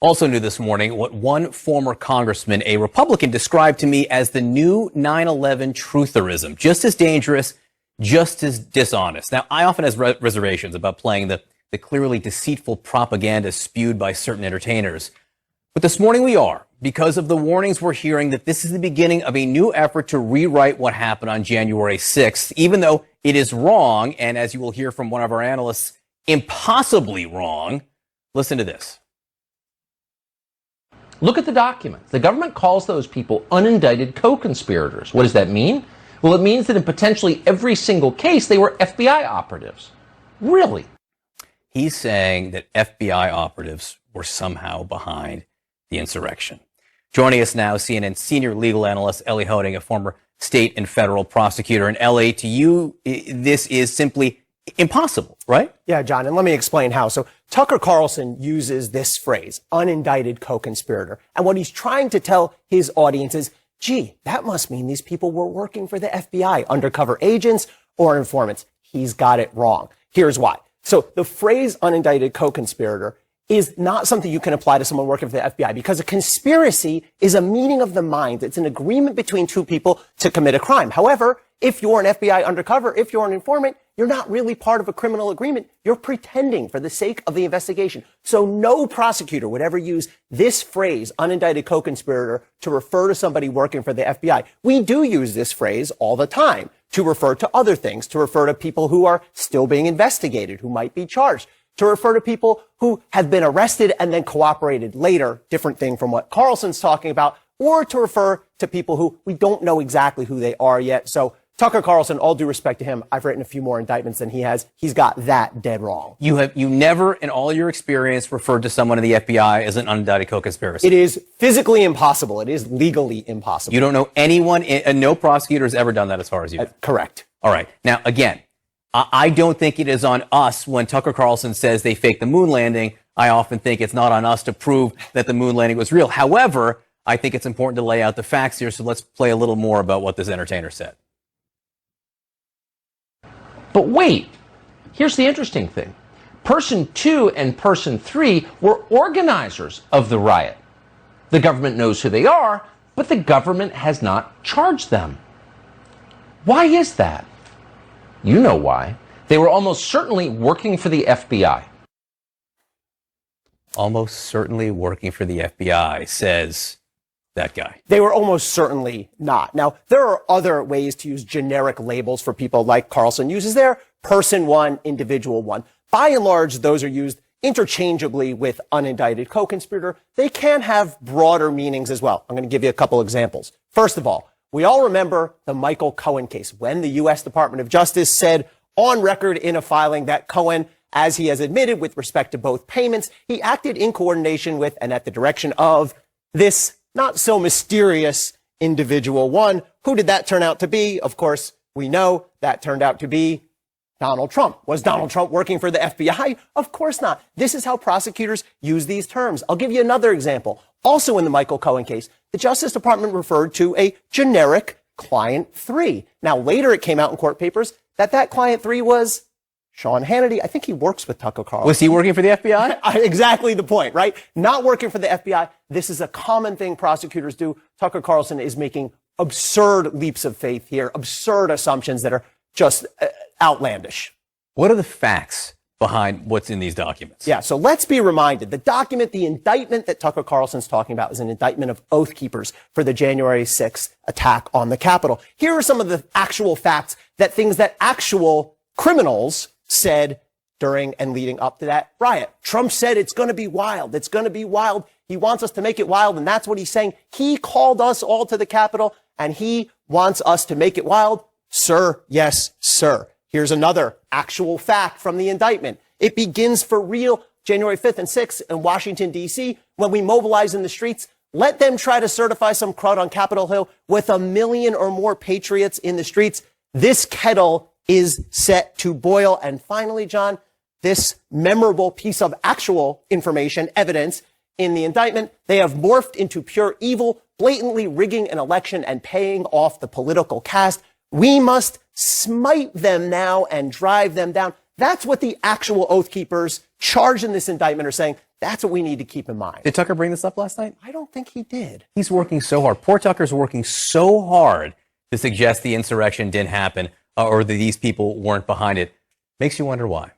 Also new this morning, what one former congressman, a Republican, described to me as the new 9/11 trutherism. Just as dangerous, just as dishonest. Now, I often have reservations about playing the clearly deceitful propaganda spewed by certain entertainers. But this morning we are, because of the warnings we're hearing that this is the beginning of a new effort to rewrite what happened on January 6th, even though it is wrong, and as you will hear from one of our analysts, impossibly wrong. Listen to this. Look at the documents. The government calls those people unindicted co-conspirators. What does that mean? Well, it means that in potentially every single case, they were FBI operatives. Really? He's saying that FBI operatives were somehow behind the insurrection. Joining us now, CNN senior legal analyst Elie Honig, a former state and federal prosecutor. And Elie, to you, this is simply impossible, right? Yeah, John, and let me explain how. So Tucker Carlson uses this phrase, unindicted co-conspirator. And what he's trying to tell his audience is, gee, that must mean these people were working for the FBI, undercover agents or informants. He's got it wrong. Here's why. So the phrase unindicted co-conspirator is not something you can apply to someone working for the FBI, because a conspiracy is a meeting of the mind. It's an agreement between two people to commit a crime. However, if you're an FBI undercover, if you're an informant, you're not really part of a criminal agreement. You're pretending for the sake of the investigation. So no prosecutor would ever use this phrase, unindicted co-conspirator, to refer to somebody working for the FBI. We do use this phrase all the time to refer to other things, to refer to people who are still being investigated, who might be charged, to refer to people who have been arrested and then cooperated later, different thing from what Carlson's talking about, or to refer to people who we don't know exactly who they are yet. So Tucker Carlson, all due respect to him, I've written a few more indictments than he has. He's got that dead wrong. You never, in all your experience, referred to someone in the FBI as an unindicted co-conspirator. It is physically impossible. It is legally impossible. You don't know anyone, and no prosecutor has ever done that as far as you know. Correct. All right. Now, again, I don't think it is on us when Tucker Carlson says they faked the moon landing. I often think it's not on us to prove that the moon landing was real. However, I think it's important to lay out the facts here, so let's play a little more about what this entertainer said. But wait, here's the interesting thing. Person 2 and Person 3 were organizers of the riot. The government knows who they are, but the government has not charged them. Why is that? You know why. They were almost certainly working for the FBI. Almost certainly working for the FBI, says that guy. They were almost certainly not. Now, there are other ways to use generic labels for people like Carlson uses there. Person 1, individual 1. By and large, those are used interchangeably with unindicted co-conspirator. They can have broader meanings as well. I'm going to give you a couple examples. First of all, we all remember the Michael Cohen case, when the U.S. Department of Justice said on record in a filing that Cohen, as he has admitted with respect to both payments, he acted in coordination with and at the direction of this not so mysterious individual 1. Who did that turn out to be? Of course, we know that turned out to be Donald Trump. Was Donald Trump working for the FBI? Of course not. This is how prosecutors use these terms. I'll give you another example. Also in the Michael Cohen case, the Justice Department referred to a generic Client 3. Now, later it came out in court papers that Client 3 was Sean Hannity. I think he works with Tucker Carlson. Was he working for the FBI? Exactly the point, right? Not working for the FBI. This is a common thing prosecutors do. Tucker Carlson is making absurd leaps of faith here, absurd assumptions that are just outlandish. What are the facts behind what's in these documents? Yeah, so let's be reminded. The indictment that Tucker Carlson's talking about is an indictment of Oath Keepers for the January 6th attack on the Capitol. Here are some of the actual facts, things that actual criminals said during and leading up to that riot. Trump said it's going to be wild. It's going to be wild. He wants us to make it wild, and that's what he's saying. He called us all to the Capitol, and he wants us to make it wild. Sir, yes, sir. Here's another actual fact from the indictment. It begins for real January 5th and 6th in Washington, D.C. when we mobilize in the streets. Let them try to certify some crowd on Capitol Hill with 1 million or more patriots in the streets. This kettle is set to boil. And finally, John, this memorable piece of actual information, evidence in the indictment, they have morphed into pure evil, blatantly rigging an election and paying off the political caste. We must smite them now and drive them down. That's what the actual Oath Keepers charged in this indictment are saying. That's what we need to keep in mind. Did Tucker bring this up last night? I don't think he did. He's working so hard. Poor Tucker's working so hard to suggest the insurrection didn't happen or that these people weren't behind it. Makes you wonder why.